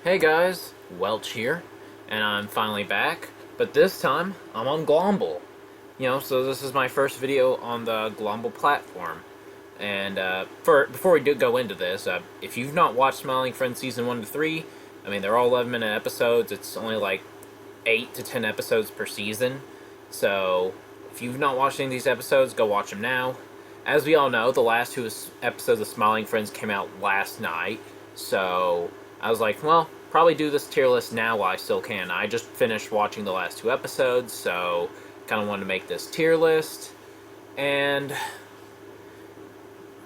Hey guys, Welch here, and I'm finally back, but this time I'm on Glomble. So this is my first video on the Glomble platform. And before we do go into this, if you've not watched Smiling Friends Season 1 to 3, I mean, they're all 11-minute episodes. It's only like 8 to 10 episodes per season. So if you've not watched any of these episodes, go watch them now. As we all know, the last two episodes of Smiling Friends came out last night, so I was like, well, probably do this tier list now while I still can. I just finished watching the last two episodes, so kind of wanted to make this tier list. And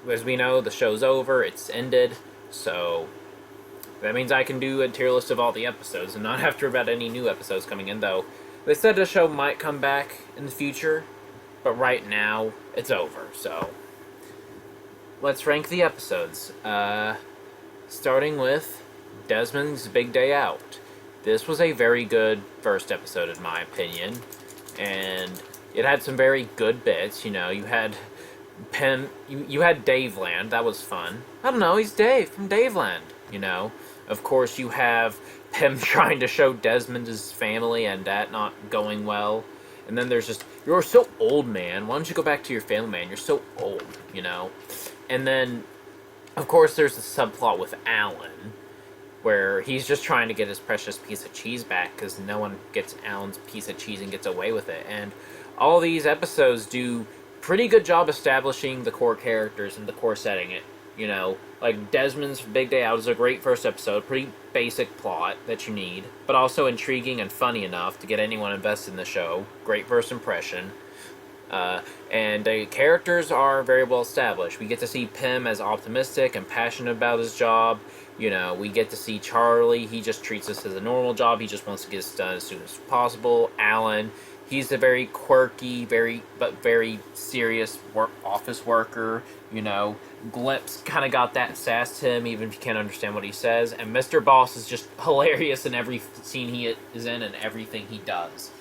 as we know, the show's over, it's ended, so that means I can do a tier list of all the episodes and not have to worry about any new episodes coming in, though they said the show might come back in the future, but right now it's over, so let's rank the episodes. Starting with Desmond's Big Day Out. This was a very good first episode, in my opinion, and it had some very good bits. You had Pim, you had Daveland, that was fun. I don't know, he's Dave from Daveland, Of course, you have Pim trying to show Desmond his family and that not going well. And then there's just, you're so old, man. Why don't you go back to your family, man? You're so old, And then, of course, there's the subplot with Alan, where he's just trying to get his precious piece of cheese back because no one gets Alan's piece of cheese and gets away with it. And all these episodes do pretty good job establishing the core characters and the core setting. Like Desmond's Big Day Out is a great first episode, pretty basic plot that you need, but also intriguing and funny enough to get anyone invested in the show. Great first impression. And the characters are very well established. We get to see Pim as optimistic and passionate about his job. We get to see Charlie. He just treats this as a normal job. He just wants to get this done as soon as possible. Alan, he's a very quirky, very serious office worker. Glimpse kind of got that sass to him, even if you can't understand what he says. And Mr. Boss is just hilarious in every scene he is in and everything he does.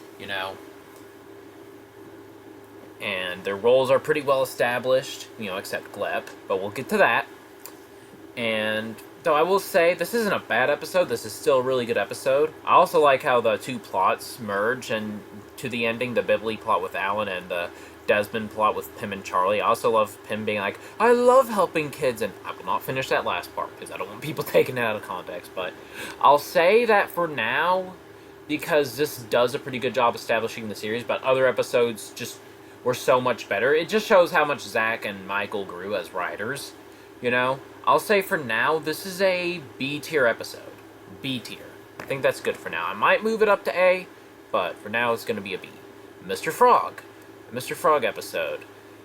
And their roles are pretty well established, except Glep, but we'll get to that. And though I will say, this isn't a bad episode, this is still a really good episode. I also like how the two plots merge, and to the ending, the Bibley plot with Alan and the Desmond plot with Pim and Charlie. I also love Pim being like, I love helping kids, and I will not finish that last part, because I don't want people taking it out of context, but I'll say that for now, because this does a pretty good job establishing the series, but other episodes just were so much better. It just shows how much Zach and Michael grew as writers, I'll say for now, this is a B tier episode. B tier. I think that's good for now. I might move it up to A, but for now it's going to be a B. Mr. Frog. The Mr. Frog episode.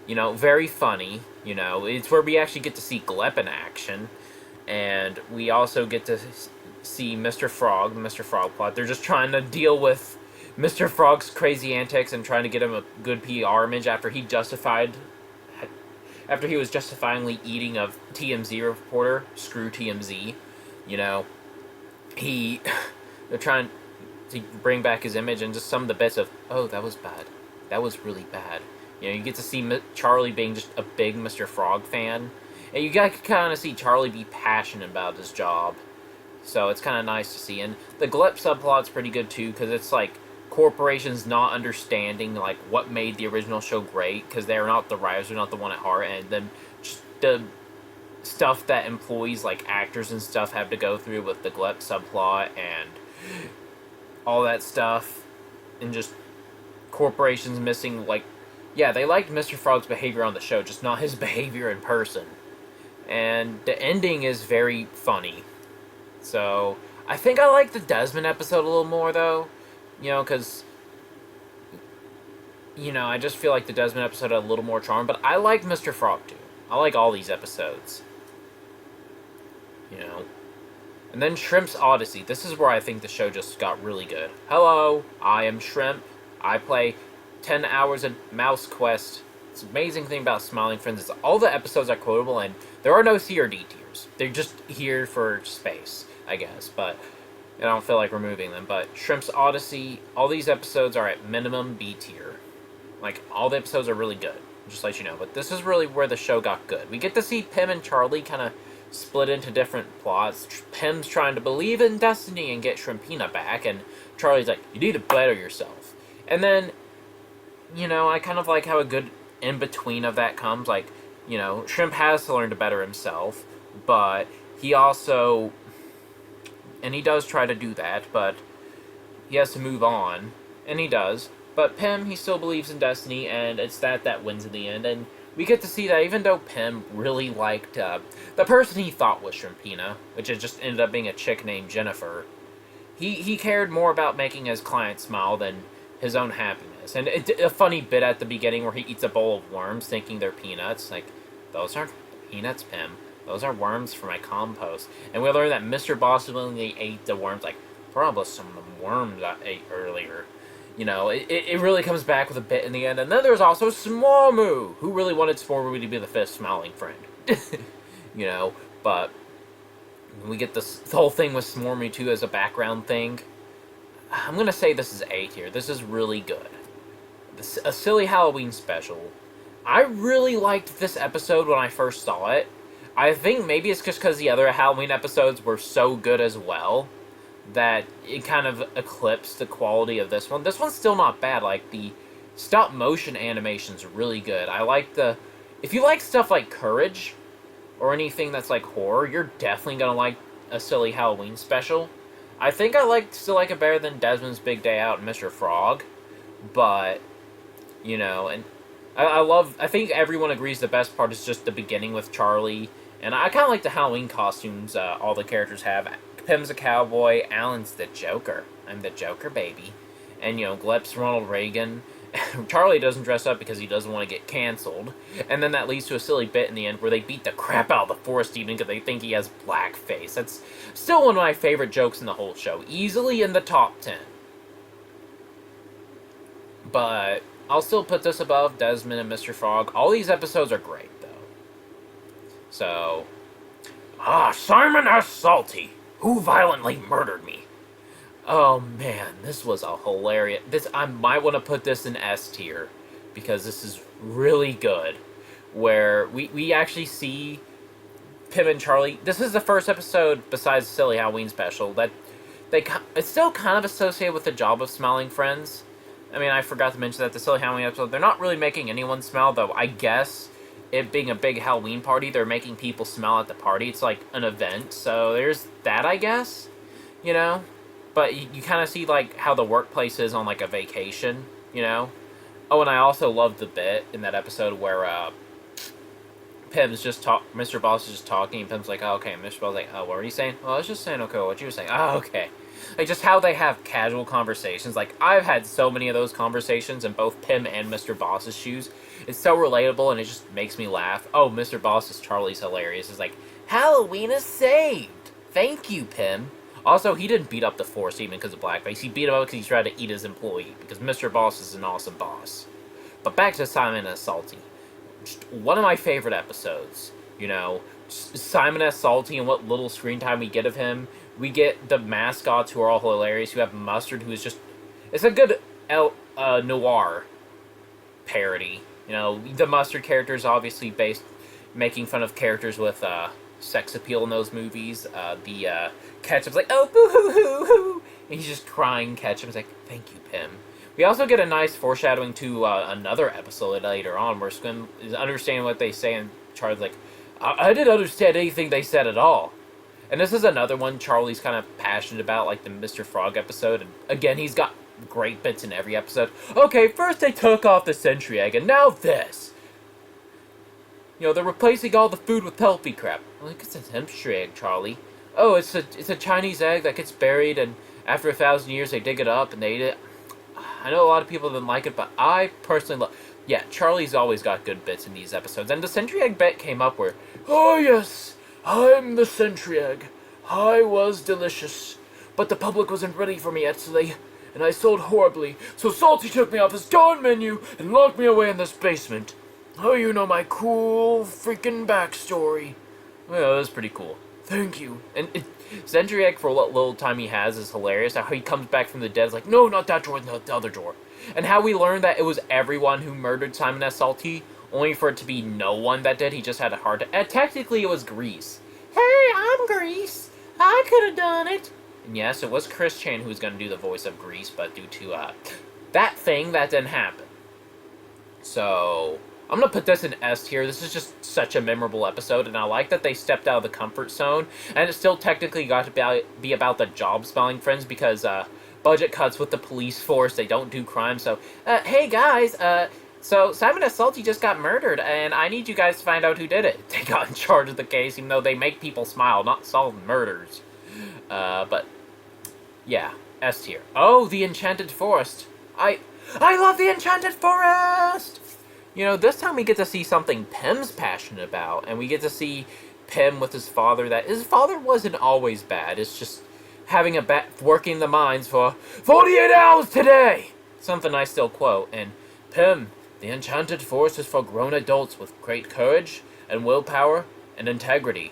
Very funny. It's where we actually get to see Glep in action. And we also get to see Mr. Frog, the Mr. Frog plot. They're just trying to deal with Mr. Frog's crazy antics and trying to get him a good PR image after he was justifyingly eating a TMZ reporter. Screw TMZ. They're trying to bring back his image, and just some of the bits of, oh, that was bad. That was really bad. You get to see Charlie being just a big Mr. Frog fan. And you got to kind of see Charlie be passionate about his job. So it's kind of nice to see. And the Glep subplot's pretty good, too, because it's like corporations not understanding like what made the original show great, because they're not the writers, they're not the one at heart, and then just the stuff that employees like actors and stuff have to go through with the Glep subplot and all that stuff, and just corporations missing, like, yeah, they liked Mr. Frog's behavior on the show, just not his behavior in person. And the ending is very funny. So I think I like the Desmond episode a little more, though. Because, I just feel like the Desmond episode had a little more charm. But I like Mr. Frog, too. I like all these episodes. And then Shrimp's Odyssey. This is where I think the show just got really good. Hello, I am Shrimp. I play 10 hours of Mouse Quest. It's an amazing thing about Smiling Friends is all the episodes are quotable, and there are no C or D tiers. They're just here for space, I guess. But I don't feel like removing them, but Shrimp's Odyssey, all these episodes are at minimum B tier. Like, all the episodes are really good, just to let you know. But this is really where the show got good. We get to see Pim and Charlie kind of split into different plots. Pim's trying to believe in destiny and get Shrimpina back, and Charlie's like, you need to better yourself. And then, I kind of like how a good in-between of that comes. Like, Shrimp has to learn to better himself, but he also... And he does try to do that, but he has to move on. And he does. But Pim, he still believes in destiny, and it's that wins in the end. And we get to see that even though Pim really liked the person he thought was Shrimpina, which had just ended up being a chick named Jennifer, he cared more about making his client smile than his own happiness. And a funny bit at the beginning where he eats a bowl of worms thinking they're peanuts. Like, those aren't peanuts, Pim. Those are worms for my compost. And we learn that Mr. Boss willingly ate the worms. Like, probably some of the worms I ate earlier. It really comes back with a bit in the end. And then there's also Smallmoo, who really wanted Smallmoo to be the fifth smiling friend. But we get the whole thing with Smallmoo too as a background thing. I'm going to say this is 8 here. This is really good. A silly Halloween special. I really liked this episode when I first saw it. I think maybe it's just because the other Halloween episodes were so good as well that it kind of eclipsed the quality of this one. This one's still not bad. Like, the stop motion animation's really good. I like if you like stuff like Courage or anything that's like horror, you're definitely gonna like a silly Halloween special. I think I still like it better than Desmond's Big Day Out and Mr. Frog, but and I think everyone agrees the best part is just the beginning with Charlie, and I kind of like the Halloween costumes all the characters have. Pim's a cowboy, Alan's the Joker. I'm the Joker, baby. And, Glep's Ronald Reagan. Charlie doesn't dress up because he doesn't want to get canceled. And then that leads to a silly bit in the end where they beat the crap out of the Forest Demon because they think he has blackface. That's still one of my favorite jokes in the whole show. Easily in the top 10. But I'll still put this above Desmond and Mr. Frog. All these episodes are great, though. So... Simon S. Salty. Who violently murdered me? Oh man, this was a hilarious... I might want to put this in S tier, because this is really good. Where we actually see Pim and Charlie... This is the first episode, besides the Silly Halloween special, that it's still kind of associated with the job of smiling friends. I mean, I forgot to mention that the Silly Halloween episode, they're not really making anyone smile, though I guess... It being a big Halloween party, they're making people smile at the party. It's like an event, so there's that, I guess, But you kind of see, like, how the workplace is on, like, a vacation, Oh, and I also loved the bit in that episode where, Mr. Boss is just talking, and Pim's like, oh, okay, Mr. Boss is like, oh, what were you saying? Well, I was just saying, okay, what you were saying. Oh, okay. Like, just how they have casual conversations. Like, I've had so many of those conversations in both Pim and Mr. Boss's shoes. It's so relatable, and it just makes me laugh. Oh, Mr. Boss's Charlie's hilarious. It's like, Halloween is saved! Thank you, Pim. Also, he didn't beat up the Force even because of blackface. He beat him up because he tried to eat his employee, because Mr. Boss is an awesome boss. But back to Simon S. Salty. Just one of my favorite episodes. Simon S. Salty and what little screen time we get of him. We get the mascots who are all hilarious. You have Mustard, who is just... It's a good noir parody. The Mustard character is obviously making fun of characters with sex appeal in those movies. The Ketchup's like, oh, boo-hoo-hoo-hoo! And he's just crying. Ketchup's like, thank you, Pim. We also get a nice foreshadowing to another episode later on where Squim is understanding what they say, and Charlie's like, I didn't understand anything they said at all. And this is another one Charlie's kind of passionate about, like the Mr. Frog episode. And again, he's got great bits in every episode. Okay, first they took off the Sentry Egg, and now this. They're replacing all the food with healthy crap. I'm like, it's a Sentry Egg, Charlie. Oh, it's a Chinese egg that gets buried, and after 1,000 years they dig it up and they eat it. I know a lot of people didn't like it, but I personally love... Yeah, Charlie's always got good bits in these episodes. And the Sentry Egg bit came up where, oh yes, I'm the Sentry Egg. I was delicious. But the public wasn't ready for me yet, and I sold horribly. So Salty took me off his darn menu and locked me away in this basement. Oh, you know my cool freaking backstory. Well, that was pretty cool. Thank you. And Sentry Egg, for what little time he has, is hilarious. How he comes back from the dead is like, no, not that door, not the other door. And how we learned that it was everyone who murdered Simon S. Salty, only for it to be no one that did. He just had a heart attack. And technically, it was Grease. "Hey, I'm Grease. I could have done it." And yes, it was Chris Chan who was going to do the voice of Grease, but due to that thing, that didn't happen. So I'm gonna put this in S tier. This is just such a memorable episode, and I like that they stepped out of the comfort zone, and it still technically got to be about the job spelling friends because budget cuts with the police force. They don't do crime. So hey guys, so Simon S. Salty just got murdered, and I need you guys to find out who did it. They got in charge of the case, even though they make people smile, not solve murders. But yeah, S tier. Oh, the Enchanted Forest. I love the Enchanted Forest! You know, this time we get to see something Pim's passionate about, and we get to see Pim with his father. That his father wasn't always bad. It's just having working the mines for 48 hours today! Something I still quote. And Pim, the Enchanted Forest is for grown adults with great courage and willpower and integrity.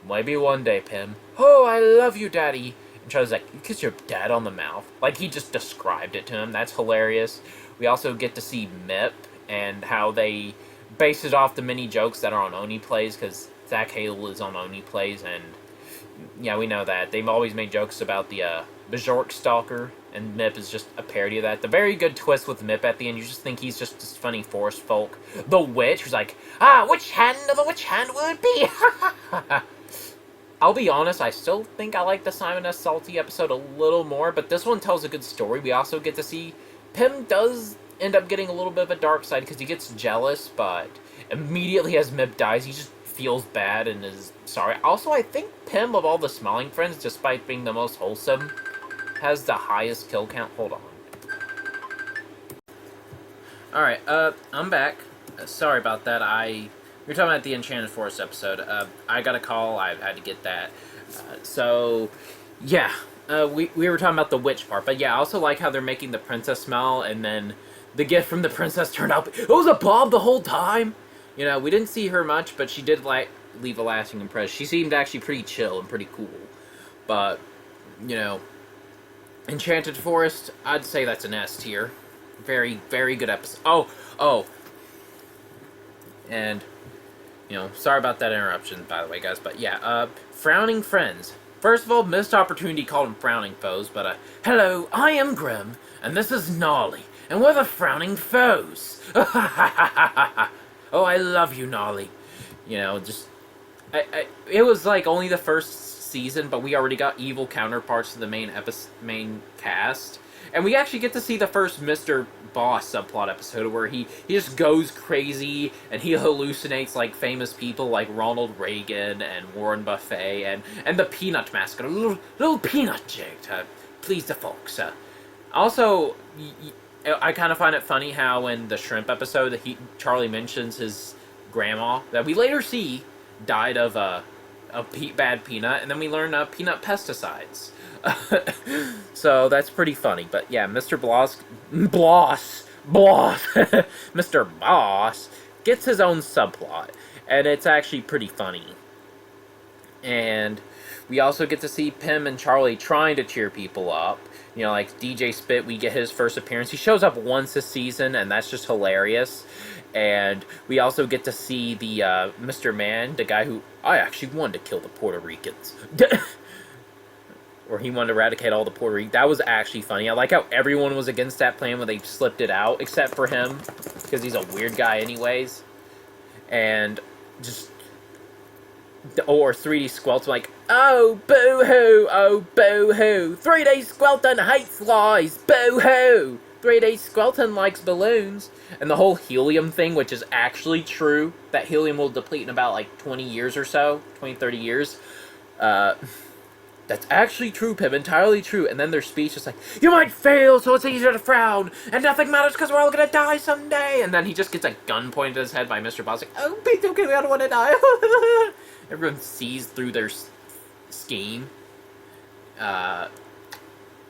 Maybe one day, Pim. Oh, I love you, Daddy. And Charlie's like, you kiss your dad on the mouth. Like, he just described it to him. That's hilarious. We also get to see Mip and how they base it off the mini jokes that are on Oni Plays, because Zach Hale is on Oni Plays, and yeah, we know that. They've always made jokes about the Bajork Stalker, and Mip is just a parody of that. The very good twist with Mip at the end, you just think he's just this funny forest folk. The witch, who's like, which hand of the witch hand will it be? I'll be honest, I still think I like the Simon S. Salty episode a little more, but this one tells a good story. We also get to see Pim does end up getting a little bit of a dark side because he gets jealous, but immediately as Mip dies, he just feels bad and is sorry. Also, I think Pim, of all the Smiling Friends, despite being the most wholesome, has the highest kill count. Hold on. Alright, I'm back. Sorry about that. We were talking about the Enchanted Forest episode. I got a call. I had to get that. So, yeah. We were talking about the witch part. But yeah, I also like how they're making the princess smile. And then the gift from the princess turned out... It was a Bob the whole time! You know, we didn't see her much, but she did leave a lasting impression. She seemed actually pretty chill and pretty cool. But, you know... Enchanted Forest, I'd say that's an S tier. Very, very good episode. Oh. And... You know, sorry about that interruption, by the way, guys. But yeah, frowning friends. First of all, missed opportunity called them frowning foes, but hello, I am Grim, and this is Gnarly, and we're the frowning foes. Oh, I love you, Gnarly. You know, just, it was like only the first season, but we already got evil counterparts to the main cast. And we actually get to see the first Mr. Boss subplot episode where he just goes crazy and he hallucinates like famous people like Ronald Reagan and Warren Buffett and the Peanut mascot, a little peanut jig to please the folks. Also, I kind of find it funny how in the shrimp episode Charlie mentions his grandma that we later see died of bad peanut, and then we learn peanut pesticides. So that's pretty funny. But yeah, Mr. Bloss, Mr. Boss gets his own subplot, and it's actually pretty funny. And we also get to see Pim and Charlie trying to cheer people up. You know, like DJ Spit, we get his first appearance. He shows up once this season, and that's just hilarious. And we also get to see the Mr. Man, the guy who I actually wanted to kill the Puerto Ricans. Or he wanted to eradicate all the Puerto Ricans. That was actually funny. I like how everyone was against that plan when they slipped it out, except for him, because he's a weird guy anyways. And just... Or 3D Squelton like, oh, boo-hoo, oh, boo-hoo. 3D Squelton hates lies, boo-hoo. 3D Squelton likes balloons. And the whole helium thing, which is actually true, that helium will deplete in about like 20 years or so, 20, 30 years. That's actually true, Pim, entirely true. And then their speech is like, you might fail, so it's easier to frown, and nothing matters because we're all gonna die someday. And then he just gets a gun pointed at his head by Mr. Boss, like, oh, please don't kill me, I don't want to die. Everyone sees through their scheme.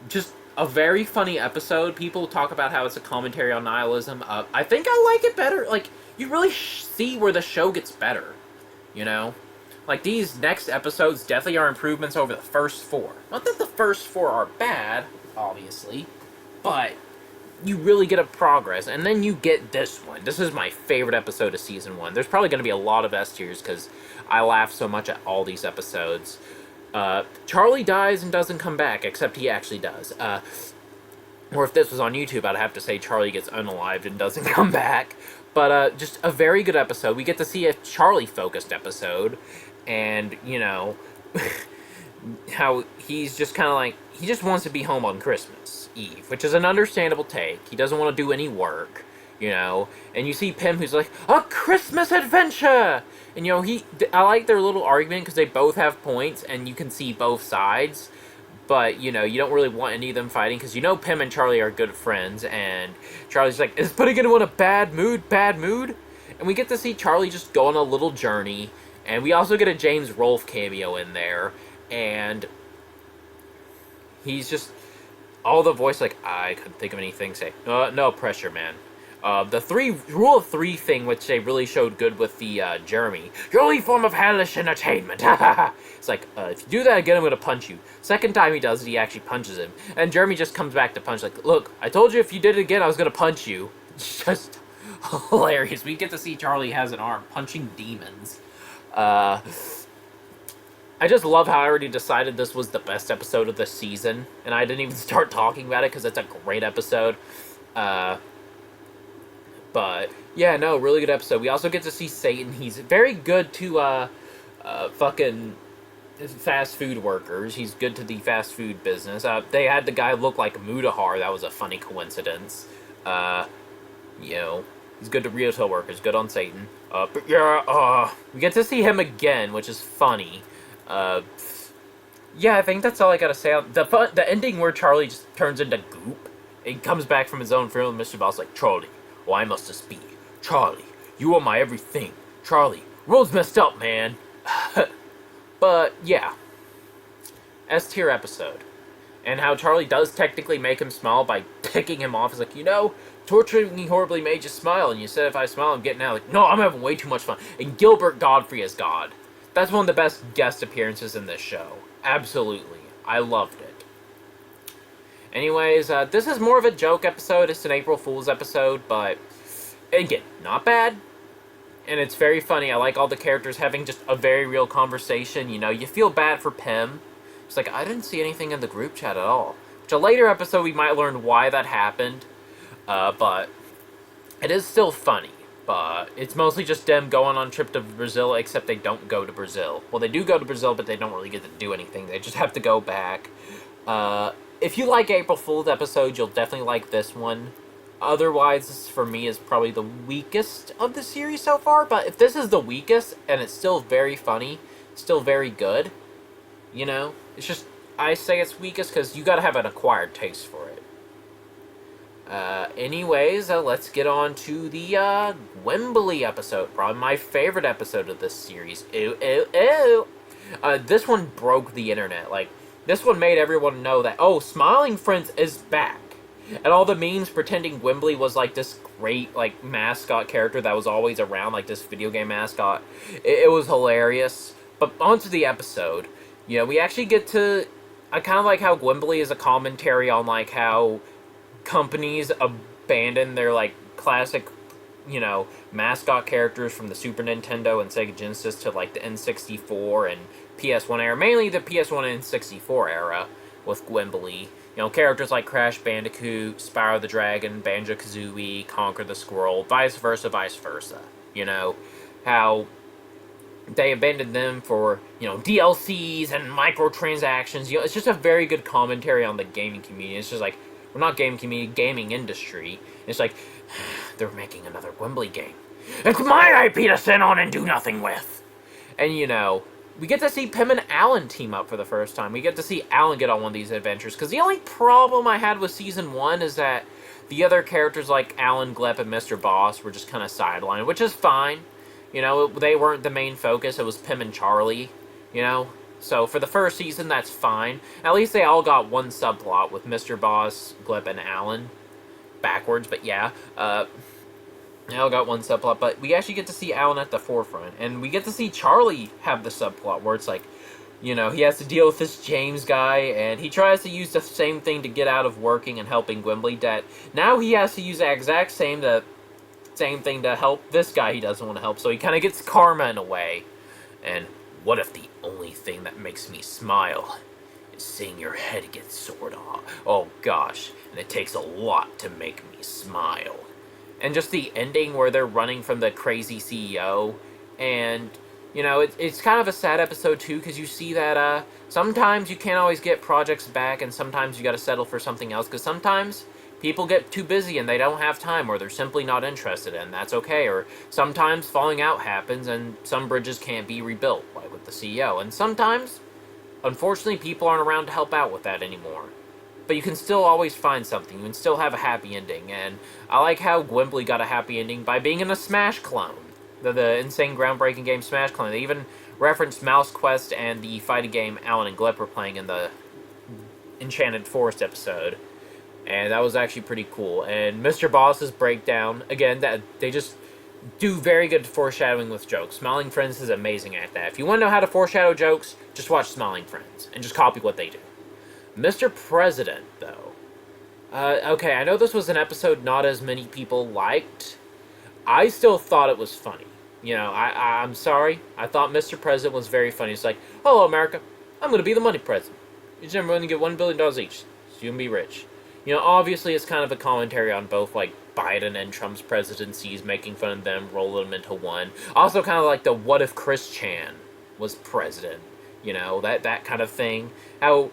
Just a very funny episode. People talk about how it's a commentary on nihilism. I think I like it better. Like, you really see where the show gets better, you know? Like, these next episodes definitely are improvements over the first 4. Not that the first 4 are bad, obviously, but you really get a progress, and then you get this one. This is my favorite episode of season 1. There's probably going to be a lot of S tiers because I laugh so much at all these episodes. Charlie dies and doesn't come back, except he actually does. Or if this was on YouTube, I'd have to say Charlie gets unalived and doesn't come back. But just a very good episode. We get to see a Charlie-focused episode, and, you know, how he's just kind of like, he just wants to be home on Christmas Eve, which is an understandable take. He doesn't want to do any work, you know, and you see Pym, who's like, a Christmas adventure! And, you know, I like their little argument because they both have points, and you can see both sides. But, you know, you don't really want any of them fighting, because you know Pym and Charlie are good friends, and Charlie's like, is putting anyone in a bad mood? And we get to see Charlie just go on a little journey, and we also get a James Rolfe cameo in there, and he's just, all the voice like, I couldn't think of anything, say, no pressure, man. The rule of three thing, which they really showed good with the Jeremy. Your only form of hellish entertainment. It's like, if you do that again, I'm gonna punch you. Second time he does it, he actually punches him. And Jeremy just comes back to punch, like, look, I told you if you did it again, I was gonna punch you. It's just hilarious. We get to see Charlie has an arm punching demons. I just love how I already decided this was the best episode of the season, and I didn't even start talking about it because it's a great episode. But, yeah, no, really good episode. We also get to see Satan. He's very good to, fucking fast food workers. He's good to the fast food business. They had the guy look like Mudahar. That was a funny coincidence. You know, he's good to retail workers. Good on Satan. But, yeah, we get to see him again, which is funny. Yeah, I think that's all I gotta say. The ending where Charlie just turns into goop. He comes back from his own funeral, and Mr. Boss like, Charlie, why must this be? Charlie, you are my everything. Charlie, world's messed up, man. But, yeah. S-tier episode. And how Charlie does technically make him smile by picking him off. It's like, you know, torturing me horribly made you smile, and you said if I smile, I'm getting out. Like, no, I'm having way too much fun. And Gilbert Godfrey as God. That's one of the best guest appearances in this show. Absolutely. I loved it. Anyways, this is more of a joke episode. It's an April Fool's episode, but again, not bad. And it's very funny. I like all the characters having just a very real conversation. You know, you feel bad for Pym. It's like, I didn't see anything in the group chat at all. Which a later episode we might learn why that happened. But it is still funny. But it's mostly just them going on a trip to Brazil, except they don't go to Brazil. Well, they do go to Brazil, but they don't really get to do anything. They just have to go back. If you like April Fool's episodes, you'll definitely like this one. Otherwise, this for me is probably the weakest of the series so far. But if this is the weakest, and it's still very funny, still very good, you know, it's just, I say it's weakest because you gotta have an acquired taste for it. Anyways, let's get on to the Wembley episode. Probably my favorite episode of this series. Ew, ew, ew. This one broke the internet. Like, this one made everyone know that, oh, Smiling Friends is back. And all the memes pretending Wembley was, like, this great, like, mascot character that was always around, like, this video game mascot. It was hilarious. But onto the episode. You know, we actually get to... I kind of like how Wembley is a commentary on, like, how companies abandon their, like, classic, you know, mascot characters from the Super Nintendo and Sega Genesis to, like, the N64 and PS1 era, mainly the PS1 and N64 era with Wembley. You know, characters like Crash Bandicoot, Spyro the Dragon, Banjo-Kazooie, Conquer the Squirrel, vice versa. You know, how they abandoned them for, you know, DLCs and microtransactions. You know, it's just a very good commentary on the gaming community. It's just like, well, not gaming community, gaming industry. It's like, they're making another Wembley game. It's my IP to sit on and do nothing with. And, you know, we get to see Pym and Alan team up for the first time. We get to see Alan get on one of these adventures. Because the only problem I had with Season 1 is that the other characters like Alan, Glep, and Mr. Boss were just kind of sidelined, which is fine. You know, they weren't the main focus. It was Pym and Charlie, you know. So for the first season, that's fine. At least they all got one subplot with Mr. Boss, Glep, and Alan. Backwards, but yeah. They all got one subplot, but we actually get to see Alan at the forefront. And we get to see Charlie have the subplot where it's like, You know, he has to deal with this James guy, and he tries to use the same thing to get out of working and helping Gimli. That now he has to use the exact same thing to help this guy he doesn't want to help. So he kind of gets karma in a way. And what if the only thing that makes me smile is seeing your head get sawed off? Oh gosh, and it takes a lot to make me smile. And just the ending where they're running from the crazy CEO, and you know, it's kind of a sad episode too, because you see that sometimes you can't always get projects back, and sometimes you got to settle for something else, because sometimes people get too busy and they don't have time, or they're simply not interested, and that's okay. Or sometimes falling out happens and some bridges can't be rebuilt, like with the CEO. And sometimes, unfortunately, people aren't around to help out with that anymore. But you can still always find something. You can still have a happy ending. And I like how Gimli got a happy ending by being in a Smash clone. The insane groundbreaking game Smash clone. They even referenced Mouse Quest and the fighting game Alan and Glip were playing in the Enchanted Forest episode. And that was actually pretty cool. And Mr. Boss's breakdown, again, that they just do very good foreshadowing with jokes. Smiling Friends is amazing at that. If you want to know how to foreshadow jokes, just watch Smiling Friends and just copy what they do. Mr. President, though. Okay, I know this was an episode not as many people liked. I still thought it was funny. You know, I'm sorry. I thought Mr. President was very funny. It's like, hello, America. I'm going to be the money president. Each and everyone get $1 billion each. So you can be rich. You know, obviously it's kind of a commentary on both, like, Biden and Trump's presidencies, making fun of them, rolling them into one. Also kind of like the what if Chris Chan was president. You know, that kind of thing. How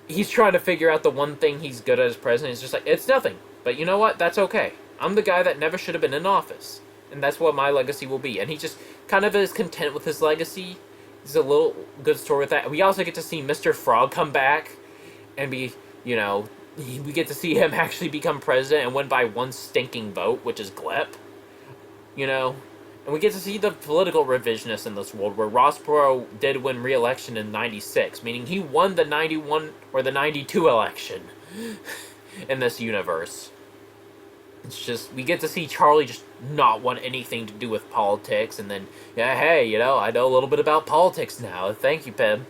he's trying to figure out the one thing he's good at as president. It's just like, it's nothing. But you know what? That's okay. I'm the guy that never should have been in office. And that's what my legacy will be. And he just kind of is content with his legacy. There's a little good story with that. We also get to see Mr. Frog come back and be, you know, we get to see him actually become president and win by one stinking vote, which is Glep. You know? And we get to see the political revisionists in this world, where Ross Perot did win re-election in 96, meaning he won the 91 or the 92 election in this universe. It's just, we get to see Charlie just not want anything to do with politics, and then, yeah, hey, you know, I know a little bit about politics now. Thank you, Pim.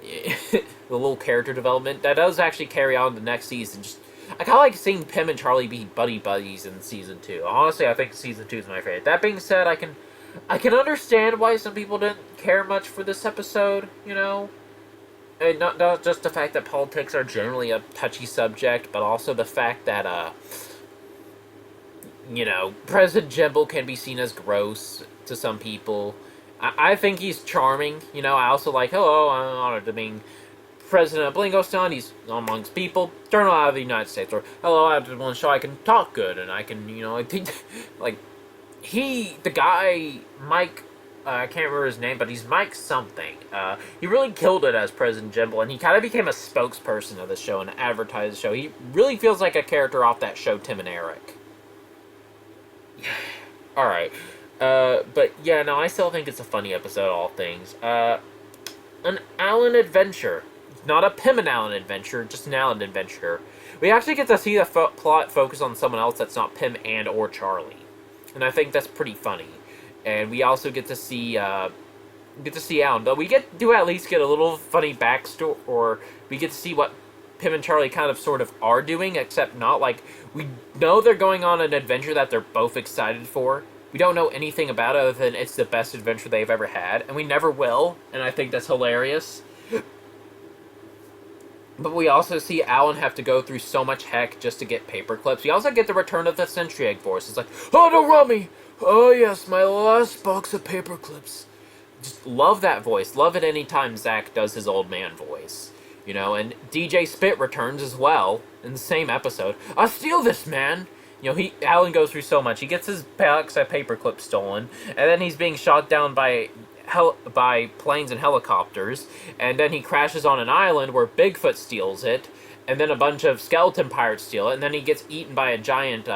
The little character development that does actually carry on the next season. Just, I kind of like seeing Pim and Charlie be buddies in season 2. Honestly, I think season 2 is my favorite. That being said, I can understand why some people didn't care much for this episode. You know, and not just the fact that politics are generally a touchy subject, but also the fact that you know, President Jimble can be seen as gross to some people. I think he's charming. You know, I also like, hello, I'm honored to being President of Blingoston. He's amongst people, turn out of the United States. Or, hello, I just want to show I can talk good, and I can, you know, I think, like, the guy, Mike, I can't remember his name, but he's Mike something. He really killed it as President Jimble, and he kind of became a spokesperson of the show and advertised the show. He really feels like a character off that show, Tim and Eric. Alright. But yeah, no, I still think it's a funny episode, all things. An Alan adventure. Not a Pim and Alan adventure, just an Alan adventure. We actually get to see the plot focus on someone else that's not Pim and or Charlie. And I think that's pretty funny. And we also get to see Alan. But we do at least get a little funny backstory, or we get to see what Pim and Charlie kind of sort of are doing, except not. Like, we know they're going on an adventure that they're both excited for. We don't know anything about it other than it's the best adventure they've ever had, and we never will, and I think that's hilarious. But we also see Alan have to go through so much heck just to get paper clips. We also get the return of the Century Egg voice. It's like, oh, don't run me! Oh yes, my last box of paper clips. Just love that voice. Love it anytime Zach does his old man voice. You know, and DJ Spit returns as well in the same episode. I'll steal this, man! You know, Alan goes through so much. He gets his box of paperclips stolen, and then he's being shot down by planes and helicopters, and then he crashes on an island where Bigfoot steals it, and then a bunch of skeleton pirates steal it, and then he gets eaten by a giant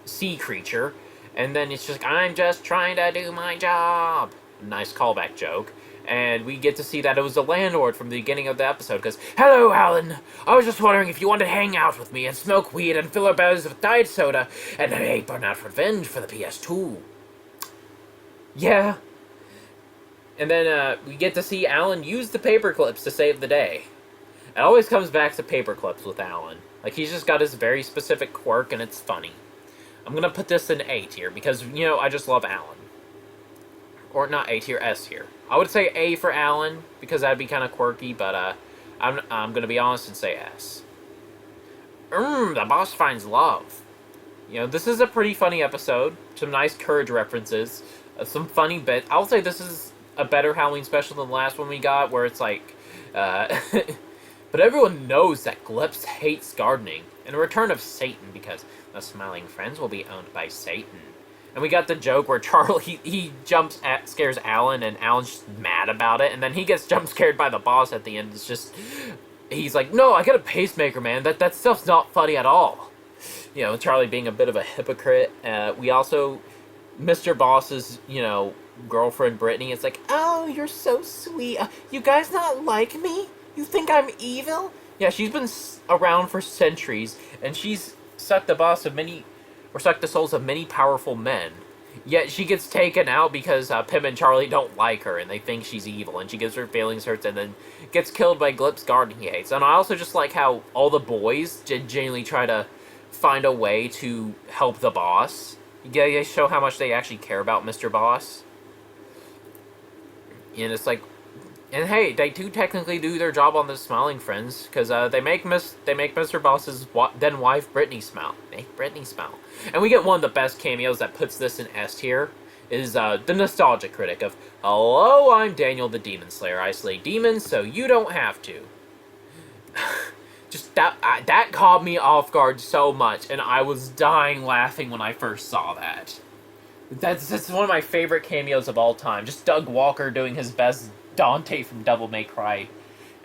sea creature, and then it's just like, I'm just trying to do my job. Nice callback joke. And we get to see that it was the landlord from the beginning of the episode, because, hello, Alan! I was just wondering if you wanted to hang out with me and smoke weed and fill our bellies with diet soda and hey, burn out revenge for the PS2. Yeah. And then we get to see Alan use the paper clips to save the day. It always comes back to paper clips with Alan. Like, he's just got his very specific quirk, and it's funny. I'm gonna put this in A tier, because, I just love Alan. Or not A tier, S tier. I would say A for Alan, because that'd be kind of quirky, but, I'm gonna be honest and say S. The boss finds love. This is a pretty funny episode. Some nice Courage references. Some funny bits. I'll say this is a better Halloween special than the last one we got, where it's like, but everyone knows that Glyps hates gardening, and a return of Satan, because the Smiling Friends will be owned by Satan. And we got the joke where Charlie, he scares Alan, and Alan's just mad about it, and then he gets jump scared by the boss at the end. It's just, he's like, no, I got a pacemaker, man. That stuff's not funny at all. Charlie being a bit of a hypocrite. We also, Mr. Boss's, girlfriend Brittany, it's like, oh, you're so sweet. You guys not like me? You think I'm evil? Yeah, she's been around for centuries, and she's sucked the souls of many powerful men. Yet she gets taken out because Pim and Charlie don't like her, and they think she's evil, and she gets her feelings hurt, and then gets killed by Glyps garden he hates. And I also just like how all the boys genuinely try to find a way to help the boss. They show how much they actually care about Mr. Boss. And it's like, and hey, they do technically do their job on the Smiling Friends, because they make Mr. Boss's then wife Brittany smile. Make Brittany smile. And we get one of the best cameos that puts this in S tier, is the Nostalgia Critic of, hello, I'm Daniel the Demon Slayer. I slay demons so you don't have to. Just that caught me off guard so much, and I was dying laughing when I first saw that. That's one of my favorite cameos of all time. Just Doug Walker doing his best Dante from Devil May Cry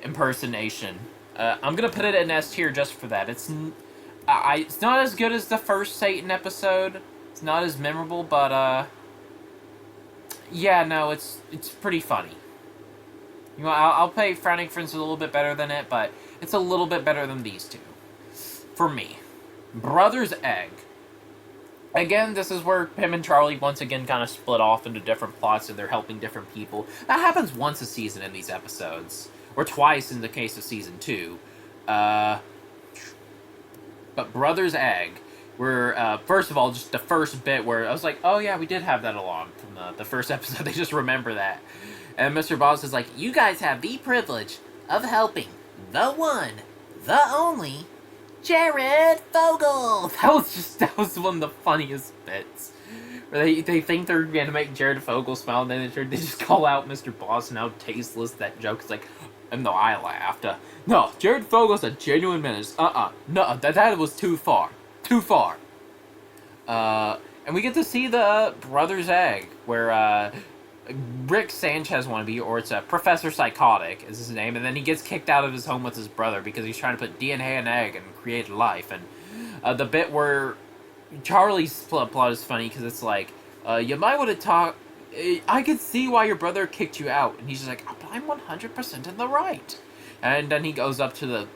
impersonation. I'm gonna put it in S tier just for that. It's not as good as the first Satan episode. It's not as memorable, but yeah, no, it's pretty funny. I'll pay Frowning Friends a little bit better than it, but it's a little bit better than these two. For me. Brother's Egg. Again, this is where Pim and Charlie once again kind of split off into different plots, and they're helping different people. That happens once a season in these episodes. Or twice in the case of Season 2. But Brother's Egg, where, first of all, just the first bit where I was like, oh yeah, we did have that along from the first episode. They just remember that. And Mr. Boss is like, you guys have the privilege of helping the one, the only, Jared Fogle. That was one of the funniest bits. Where they think they're gonna make Jared Fogle smile, and then they just call out Mr. Boss and how tasteless that joke is. Like, and no, I laughed. No, Jared Fogle's a genuine menace. No, that was too far. Too far. And we get to see the Brother's Egg, where, Rick Sanchez wannabe, or it's Professor Psychotic is his name, and then he gets kicked out of his home with his brother because he's trying to put DNA in an egg and create life. And the bit where Charlie's plot is funny because it's like, you might want to talk. I could see why your brother kicked you out, and he's just like, but I'm 100% in the right. And then he goes up to the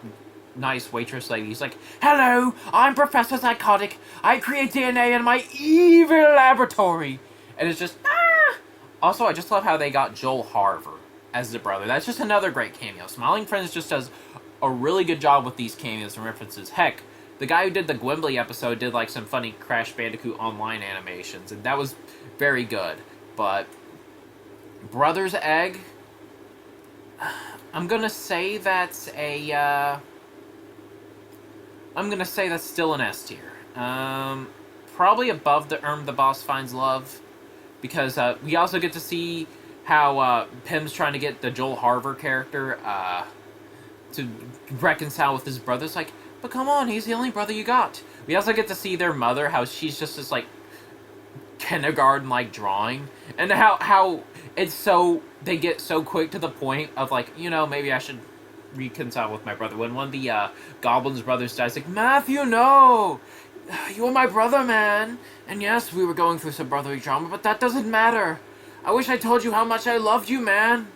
nice waitress lady. He's like, hello, I'm Professor Psychotic. I create DNA in my evil laboratory. And it's just, Also, I just love how they got Joel Harver as the brother. That's just another great cameo. Smiling Friends just does a really good job with these cameos and references. Heck, the guy who did the Gwimbly episode did like some funny Crash Bandicoot Online animations, and that was very good. But Brother's Egg, I'm gonna say that's still an S tier. Probably above the Boss Finds Love. Because we also get to see how Pim's trying to get the Joel Harver character to reconcile with his brother. It's like, but come on, he's the only brother you got. We also get to see their mother, how she's just this, like, kindergarten-like drawing. And how it's so, they get so quick to the point of, like, maybe I should reconcile with my brother. When one of the Goblin's brothers dies, like, Matthew, no! You were my brother, man. And yes, we were going through some brotherly drama, but that doesn't matter. I wish I told you how much I loved you, man.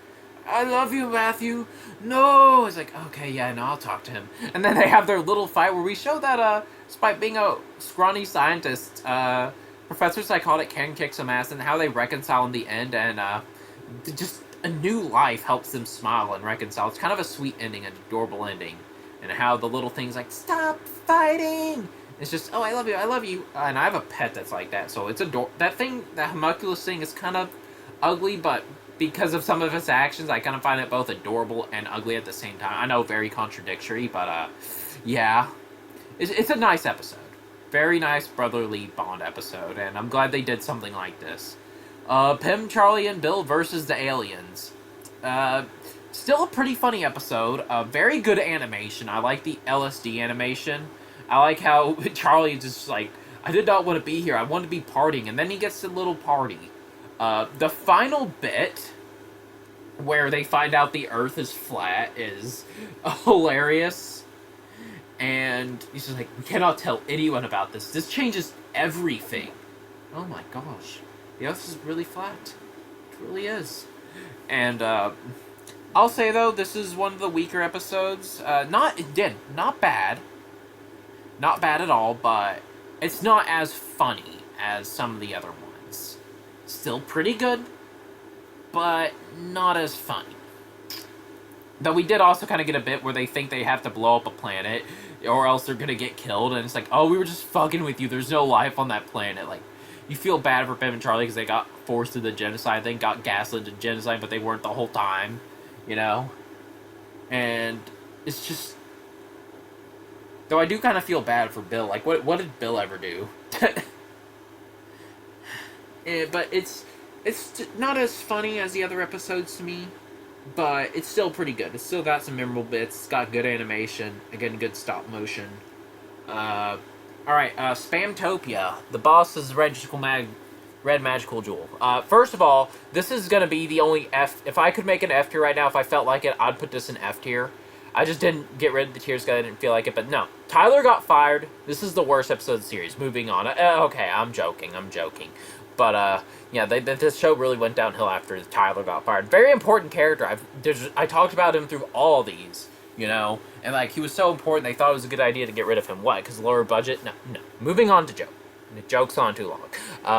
I love you, Matthew. No! It's like, okay, yeah, no, I'll talk to him. And then they have their little fight where we show that, despite being a scrawny scientist, Professor Psychotic can kick some ass, and how they reconcile in the end, and, just a new life helps them smile and reconcile. It's kind of a sweet ending, an adorable ending. And how the little things like, stop fighting! It's just, oh, I love you, I love you. And I have a pet that's like that, so it's that thing, that homunculus thing is kind of ugly, but because of some of its actions, I kind of find it both adorable and ugly at the same time. I know, very contradictory, but yeah. It's a nice episode. Very nice brotherly bond episode, and I'm glad they did something like this. Pym, Charlie, and Bill versus the aliens. Still a pretty funny episode. Very good animation. I like the LSD animation. I like how Charlie just like, I did not want to be here. I wanted to be partying, and then he gets a little party. The final bit where they find out the Earth is flat is hilarious. And he's just like, we cannot tell anyone about this. This changes everything. Oh my gosh. The Earth is really flat. It really is. And, I'll say, though, this is one of the weaker episodes. Not bad. Not bad at all, but it's not as funny as some of the other ones. Still pretty good, but not as funny. Though we did also kind of get a bit where they think they have to blow up a planet, or else they're gonna get killed, and it's like, oh, we were just fucking with you, there's no life on that planet. Like, you feel bad for Pym and Charlie because they got forced to the genocide, they got gaslit to genocide, but they weren't the whole time, you know? And it's just... Though I do kind of feel bad for Bill, like, what did Bill ever do? But it's not as funny as the other episodes to me, but it's still pretty good. It's still got some memorable bits. It's got good animation. Again, good stop motion. Alright, Spamtopia. The boss is Red Magical Jewel. First of all, this is going to be the only F... If I could make an F tier right now, if I felt like it, I'd put this in F tier. I just didn't get rid of the tiers because I didn't feel like it, but no. Tyler got fired. This is the worst episode of the series. Moving on. Okay, I'm joking. But, yeah, this show really went downhill after Tyler got fired. Very important character. I talked about him through all these, you know? And, like, he was so important, they thought it was a good idea to get rid of him. What? Because lower budget? No. Moving on to Joe. The joke's on too long.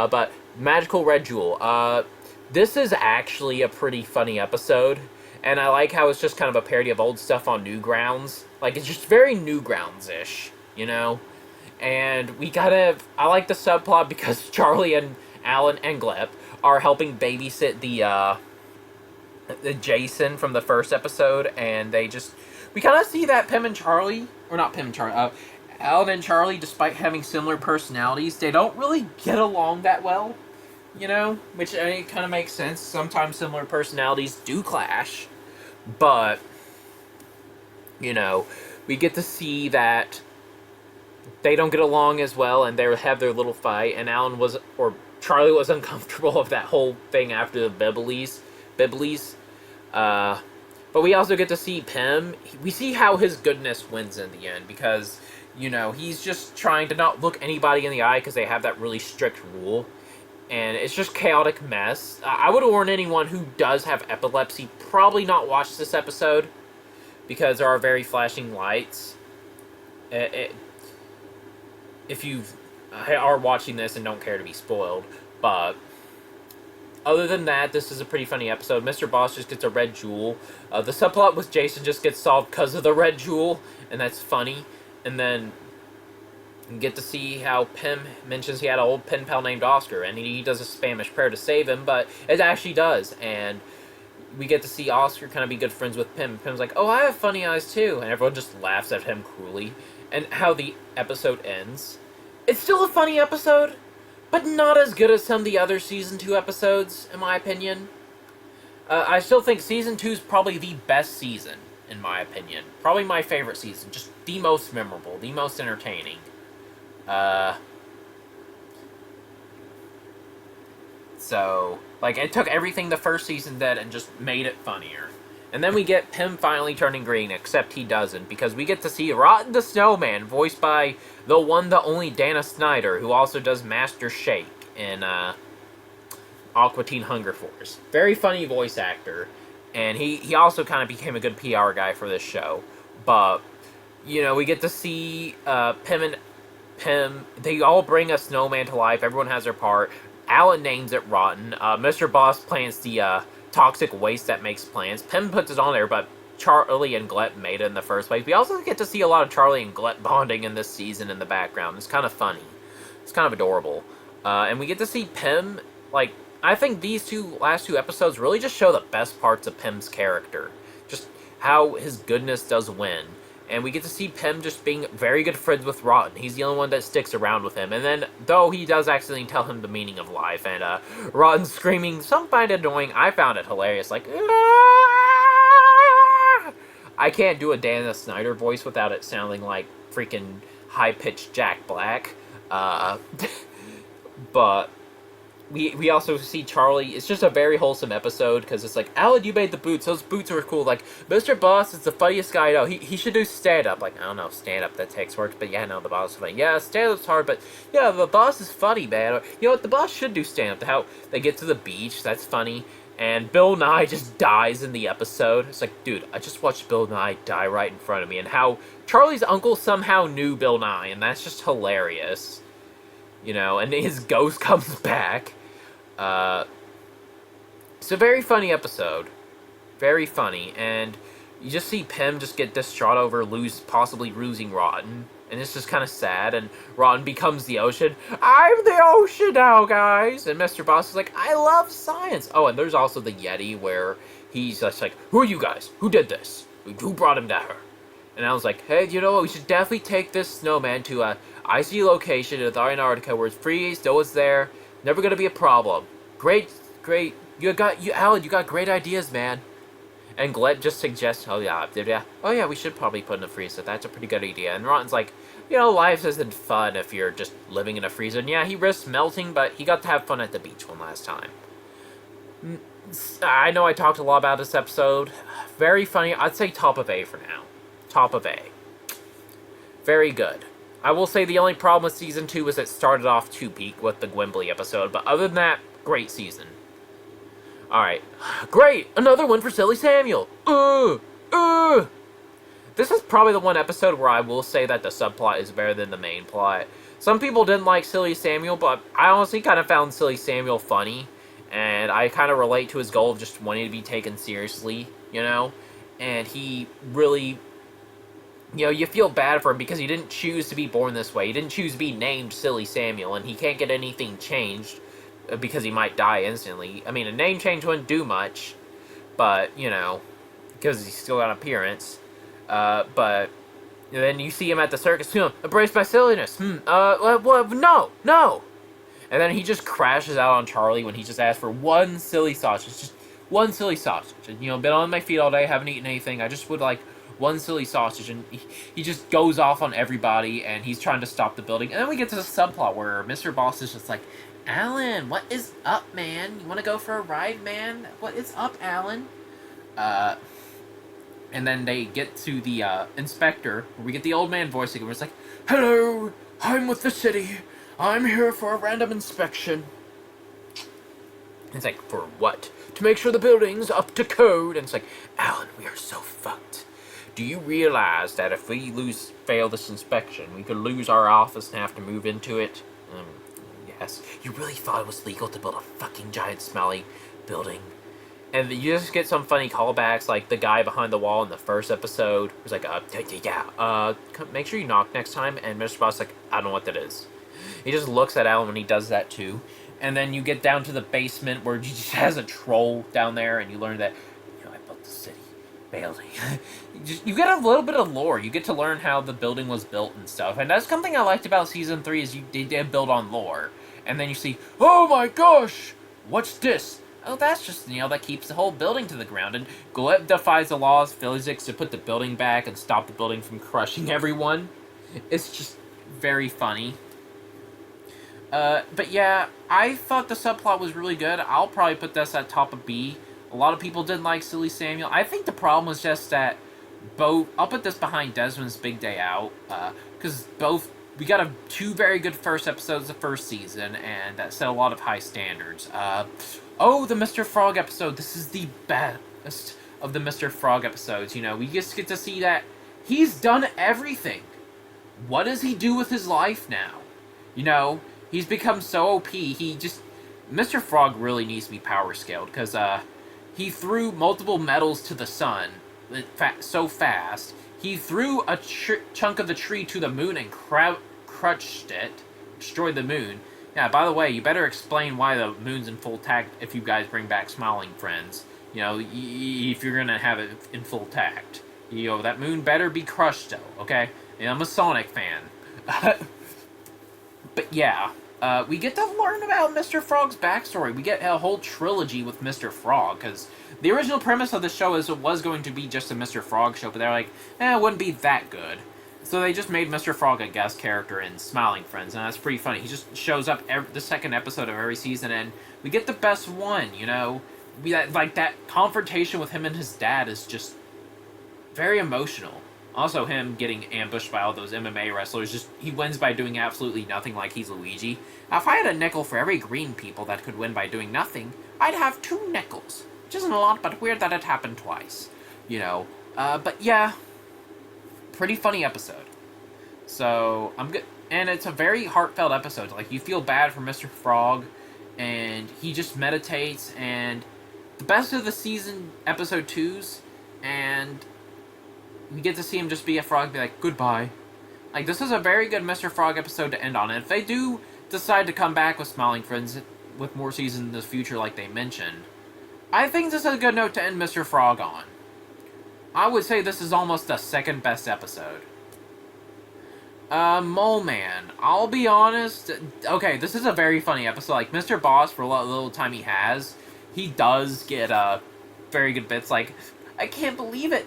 But Magical Red Jewel. This is actually a pretty funny episode. And I like how it's just kind of a parody of old stuff on Newgrounds. Like, it's just very Newgrounds-ish, you know? And I like the subplot because Charlie and Alan and Gleb are helping babysit the Jason from the first episode, and we kind of see that Pym and Charlie, or not Pym and Charlie, Alan and Charlie, despite having similar personalities, they don't really get along that well, you know? Which, it kind of makes sense. Sometimes similar personalities do clash, but, you know, we get to see that they don't get along as well, and they have their little fight, and Charlie was uncomfortable of that whole thing after the Bibblies. But we also get to see Pym. We see how his goodness wins in the end, because, you know, he's just trying to not look anybody in the eye because they have that really strict rule. And it's just chaotic mess. I would warn anyone who does have epilepsy, probably not watch this episode, because there are very flashing lights. If you are watching this and don't care to be spoiled. But other than that, this is a pretty funny episode. Mr. Boss just gets a red jewel. The subplot with Jason just gets solved because of the red jewel, and that's funny. And then you get to see how Pym mentions he had an old pen pal named Oscar, and he does a Spanish prayer to save him, but it actually does. And we get to see Oscar kind of be good friends with Pym. Pym's like, oh, I have funny eyes too. And everyone just laughs at him cruelly. And how the episode ends. It's still a funny episode, but not as good as some of the other Season 2 episodes, in my opinion. I still think Season 2 is probably the best season, in my opinion. Probably my favorite season. Just the most memorable, the most entertaining. So, like, it took everything the first season did and just made it funnier. And then we get Pym finally turning green, except he doesn't, because we get to see Rotten the Snowman, voiced by the one, the only Dana Snyder, who also does Master Shake in Aqua Teen Hunger Force. Very funny voice actor, and he also kind of became a good PR guy for this show. But, you know, we get to see Pym, they all bring a snowman to life, everyone has their part. Alan names it Rotten. Mr. Boss plants the toxic waste that makes plants. Pym puts it on there, but Charlie and Glet made it in the first place. We also get to see a lot of Charlie and Glet bonding in this season in the background. It's kind of funny. It's kind of adorable. And we get to see Pym, like, I think these last two episodes really just show the best parts of Pym's character. Just how his goodness does win. And we get to see Pym just being very good friends with Rotten. He's the only one that sticks around with him. And then, though he does accidentally tell him the meaning of life, and Rotten screaming, some find it annoying, I found it hilarious, like, Aah! I can't do a Dana Snyder voice without it sounding like freaking high-pitched Jack Black. But we also see Charlie. It's just a very wholesome episode because it's like, Alan, you made the boots. Those boots were cool. Like, Mr. Boss is the funniest guy I know. He should do stand-up. Like, I don't know, stand-up, that takes work. But yeah, no, the boss is funny. Yeah, stand-up's hard, but yeah, the boss is funny, man. Or, you know what, the boss should do stand-up. How they get to the beach, that's funny. And Bill Nye just dies in the episode. It's like, dude, I just watched Bill Nye die right in front of me. And how Charlie's uncle somehow knew Bill Nye. And that's just hilarious. You know, and his ghost comes back. It's a very funny episode. Very funny. And you just see Pym just get distraught over possibly losing Rotten. And it's just kind of sad. And Rotten becomes the ocean. I'm the ocean now, guys! And Mr. Boss is like, I love science! Oh, and there's also the Yeti where he's just like, who are you guys? Who did this? Who brought him down? And I was like, hey, you know what? We should definitely take this snowman to a icy location in Antarctica where it's freeze, no one's there, never gonna be a problem. Great, Alan, you got great ideas, man. And Glet just suggests, oh yeah, we should probably put in a freezer. That's a pretty good idea. And Rotten's like, you know, life isn't fun if you're just living in a freezer. And yeah, he risks melting, but he got to have fun at the beach one last time. I know I talked a lot about this episode. Very funny. I'd say top of A for now. Top of A. Very good. I will say the only problem with Season 2 is it started off too peak with the Gwimbly episode, but other than that, great season. Alright. Great! Another one for Silly Samuel! This is probably the one episode where I will say that the subplot is better than the main plot. Some people didn't like Silly Samuel, but I honestly kind of found Silly Samuel funny, and I kind of relate to his goal of just wanting to be taken seriously, you know? And he really... You know, you feel bad for him because he didn't choose to be born this way. He didn't choose to be named Silly Samuel, and he can't get anything changed because he might die instantly. I mean, a name change wouldn't do much, but, you know, because he's still got an appearance. But then you see him at the circus, embraced by silliness. No! And then he just crashes out on Charlie when he just asks for one silly sausage. Just one silly sausage. And, you know, been on my feet all day, haven't eaten anything. I just would like one silly sausage, and he just goes off on everybody, and he's trying to stop the building. And then we get to the subplot where Mr. Boss is just like, Alan, what is up, man? You want to go for a ride, man? What is up, Alan? And then they get to the inspector, where we get the old man voicing him, where it's like, hello, I'm with the city. I'm here for a random inspection. And it's like, for what? To make sure the building's up to code. And it's like, Alan, we are so fucked. Do you realize that if we fail this inspection, we could lose our office and have to move into it? Yes. You really thought it was legal to build a fucking giant smelly building? And you just get some funny callbacks, like the guy behind the wall in the first episode who's like, make sure you knock next time. And Mr. Boss is like, I don't know what that is. He just looks at Alan when he does that too. And then you get down to the basement where he just has a troll down there, and you learn that, you know, I built the city building. You get a little bit of lore. You get to learn how the building was built and stuff. And that's something I liked about Season 3 is they did build on lore. And then you see, oh my gosh, what's this? Oh, that's just, you know, that keeps the whole building to the ground. And Glet defies the laws of physics to put the building back and stop the building from crushing everyone. It's just very funny. But yeah, I thought the subplot was really good. I'll probably put this at top of B. A lot of people didn't like Silly Samuel. I think the problem was just that I'll put this behind Desmond's Big Day Out, because we got two very good first episodes of the first season, and that set a lot of high standards. The Mr. Frog episode. This is the best of the Mr. Frog episodes. You know, we just get to see that he's done everything. What does he do with his life now? You know, he's become so OP. Mr. Frog really needs to be power scaled, because, he threw multiple medals to the sun so fast. He threw a chunk of the tree to the moon and crushed it, destroyed the moon. Yeah, by the way, you better explain why the moon's in full tact if you guys bring back Smiling Friends. You know, if you're gonna have it in full tact. You know, that moon better be crushed though, okay? And I'm a Sonic fan. But yeah, we get to learn about Mr. Frog's backstory. We get a whole trilogy with Mr. Frog, because the original premise of the show is it was going to be just a Mr. Frog show, but they're like, it wouldn't be that good. So they just made Mr. Frog a guest character in Smiling Friends, and that's pretty funny. He just shows up the second episode of every season, and we get the best one, you know? Like, that confrontation with him and his dad is just very emotional. Also, him getting ambushed by all those MMA wrestlers, just he wins by doing absolutely nothing like he's Luigi. Now, if I had a nickel for every green people that could win by doing nothing, I'd have 2 nickels. Which isn't a lot, but weird that it happened twice. You know, but yeah, pretty funny episode. So, I'm good. And it's a very heartfelt episode. Like, you feel bad for Mr. Frog, and he just meditates, and the best of the season, episode 2s, and we get to see him just be a frog, be like, goodbye. Like, this is a very good Mr. Frog episode to end on. And if they do decide to come back with Smiling Friends with more seasons in the future, like they mentioned, I think this is a good note to end Mr. Frog on. I would say this is almost the second best episode. Mole Man. I'll be honest. Okay, this is a very funny episode. Like, Mr. Boss, for what little time he has, he does get, very good bits. Like, I can't believe it.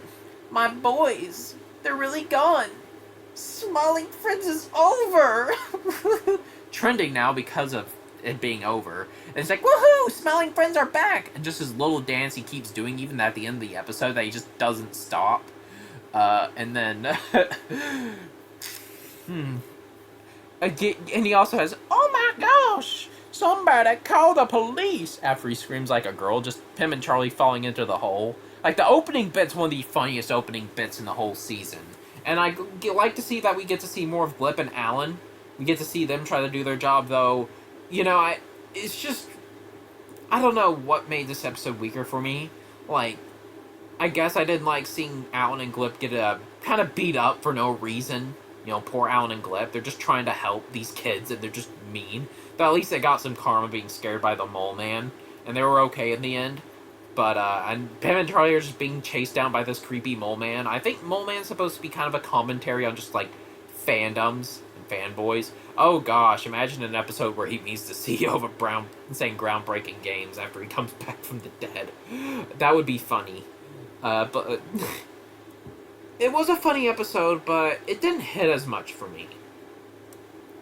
My boys, they're really gone. Smiling Friends is over. Trending now because of it being over. And it's like, woohoo, Smiling Friends are back. And just his little dance he keeps doing even at the end of the episode that he just doesn't stop. And then... And he also has, oh my gosh, somebody call the police, after he screams like a girl, just him and Charlie falling into the hole. Like, the opening bit's one of the funniest opening bits in the whole season. And I like to see that we get to see more of Blip and Alan. We get to see them try to do their job, though. You know, it's just... I don't know what made this episode weaker for me. Like, I guess I didn't like seeing Alan and Glip get kind of beat up for no reason. You know, poor Alan and Glip. They're just trying to help these kids, and they're just mean. But at least they got some karma being scared by the Mole Man. And they were okay in the end. But, and Pam and Charlie are just being chased down by this creepy Mole Man. I think Mole Man's supposed to be kind of a commentary on just, like, fandoms and fanboys. Oh gosh, imagine an episode where he meets the CEO of saying groundbreaking games after he comes back from the dead. That would be funny. But it was a funny episode, but it didn't hit as much for me.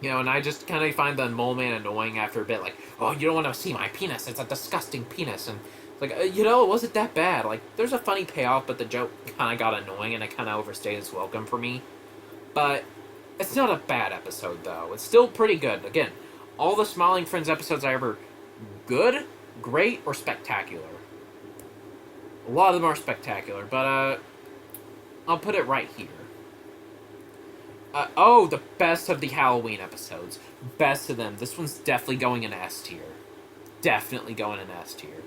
You know, and I just kind of find the Mole Man annoying after a bit. Like, oh, you don't want to see my penis. It's a disgusting penis. And like, you know, it wasn't that bad. Like, there's a funny payoff, but the joke kind of got annoying, and it kind of overstayed its welcome for me. But it's not a bad episode, though. It's still pretty good. Again, all the Smiling Friends episodes are either good, great, or spectacular. A lot of them are spectacular, but, I'll put it right here. Oh, the best of the Halloween episodes. Best of them. This one's definitely going in S tier. Definitely going in S tier.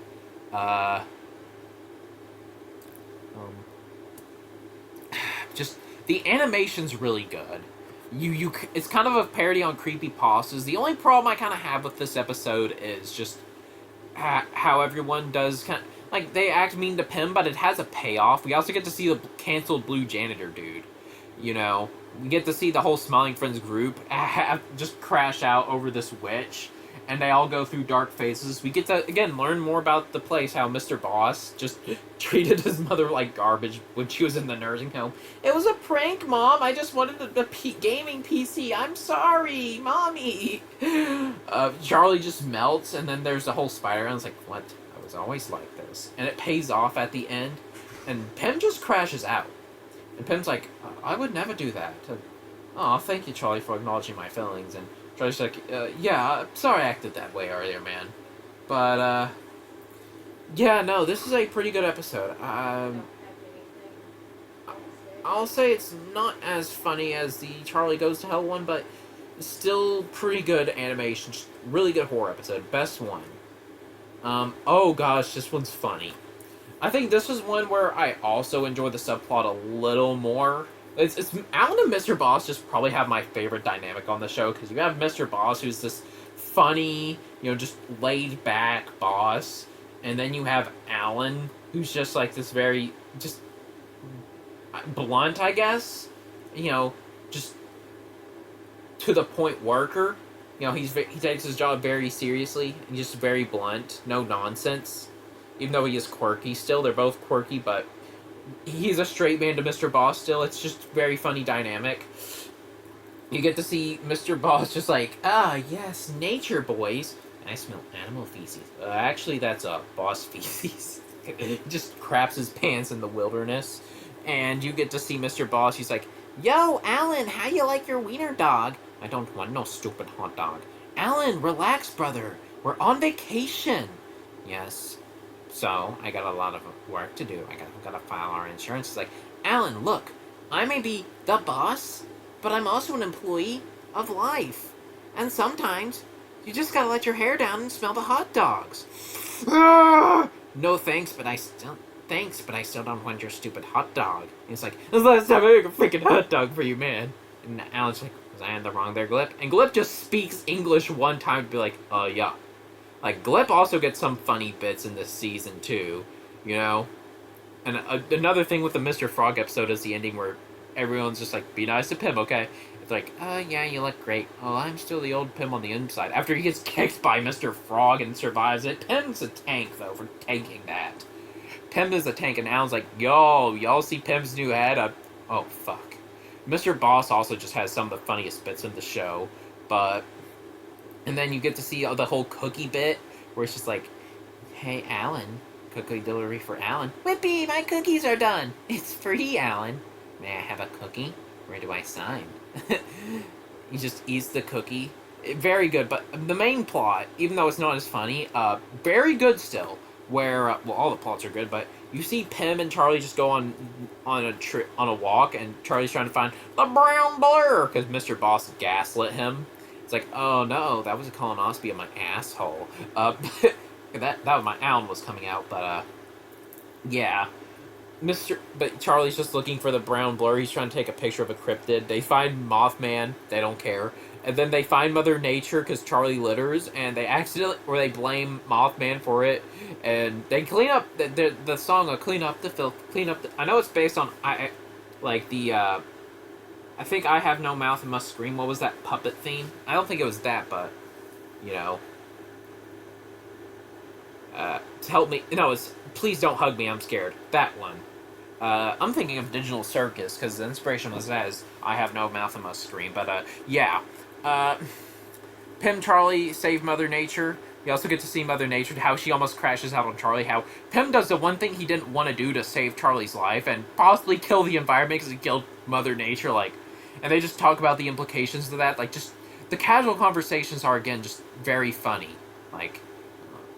Just, the animation's really good. It's kind of a parody on creepypastas. The only problem I kind of have with this episode is just how everyone does kind of, like, they act mean to Pim, but it has a payoff. We also get to see the canceled blue janitor dude. You know, we get to see the whole Smiling Friends group just crash out over this witch, and they all go through dark phases. We get to, again, learn more about the place, how Mr. Boss just treated his mother like garbage when she was in the nursing home. It was a prank, Mom. I just wanted the gaming PC. I'm sorry, Mommy. Charlie just melts, and then there's the whole spider, and it's like, what? I was always like this. And it pays off at the end, and Pim just crashes out. And Pim's like, I would never do that. Oh, thank you, Charlie, for acknowledging my feelings. And Charlie's like, yeah, sorry I acted that way earlier, man. But, yeah, no, this is a pretty good episode. I'll say it's not as funny as the Charlie Goes to Hell one, but it's still pretty good animation. Just really good horror episode. Best one. Oh gosh, this one's funny. I think this was one where I also enjoyed the subplot a little more. It's Alan and Mr. Boss just probably have my favorite dynamic on the show, because you have Mr. Boss, who's this funny, just laid back boss, and then you have Alan, who's just like this very just blunt, I guess, just to the point worker. He takes his job very seriously and just very blunt, no nonsense. Even though he is quirky still, they're both quirky, but he's a straight man to Mr. Boss still. It's just very funny dynamic. You get to see Mr. Boss just like, yes, nature, boys. I smell animal feces. Actually, that's boss feces. He just craps his pants in the wilderness. And you get to see Mr. Boss. He's like, yo, Alan, how you like your wiener dog? I don't want no stupid hot dog. Alan, relax, brother. We're on vacation. Yes. So, I got a lot of work to do. I gotta file our insurance. It's like, Alan, look, I may be the boss, but I'm also an employee of life. And sometimes, you just gotta let your hair down and smell the hot dogs. No thanks, but I still don't want your stupid hot dog. And he's like, let's have a freaking hot dog for you, man. And Alan's like, was I in the wrong there, Glip? And Glip just speaks English one time to be like, yeah. Like, Glip also gets some funny bits in this season, too, And another thing with the Mr. Frog episode is the ending where everyone's just like, be nice to Pim, okay? It's like, yeah, you look great. Oh, I'm still the old Pim on the inside. After he gets kicked by Mr. Frog and survives it, Pim's a tank, though, for tanking that. Pim is a tank, and Alan's like, yo, y'all see Pim's new head? Oh, fuck. Mr. Boss also just has some of the funniest bits in the show, but... And then you get to see the whole cookie bit, where it's just like, hey, Alan, cookie delivery for Alan. Whippy, my cookies are done. It's free, Alan. May I have a cookie? Where do I sign? He just eats the cookie. Very good, but the main plot, even though it's not as funny, very good still. Where, all the plots are good, but you see Pim and Charlie just go on a walk, and Charlie's trying to find the brown blur, because Mr. Boss gaslit him. It's like, oh no, that was a colonoscopy of my asshole. That was my Alan was coming out, but yeah. But Charlie's just looking for the brown blur. He's trying to take a picture of a cryptid. They find Mothman. They don't care. And then they find Mother Nature because Charlie litters, and they blame Mothman for it, and they clean up the song "Clean Up the Filth." I know it's based on I think I Have No Mouth and Must Scream. What was that puppet theme? I don't think it was that, but, to help me... No, it's Please Don't Hug Me, I'm Scared. That one. I'm thinking of Digital Circus, because the inspiration was that is I Have No Mouth and Must Scream, but, yeah. Pim, Charlie save Mother Nature. You also get to see Mother Nature, how she almost crashes out on Charlie, how Pim does the one thing he didn't want to do to save Charlie's life, and possibly kill the environment because he killed Mother Nature, and they just talk about the implications of that, just, the casual conversations are, again, just very funny.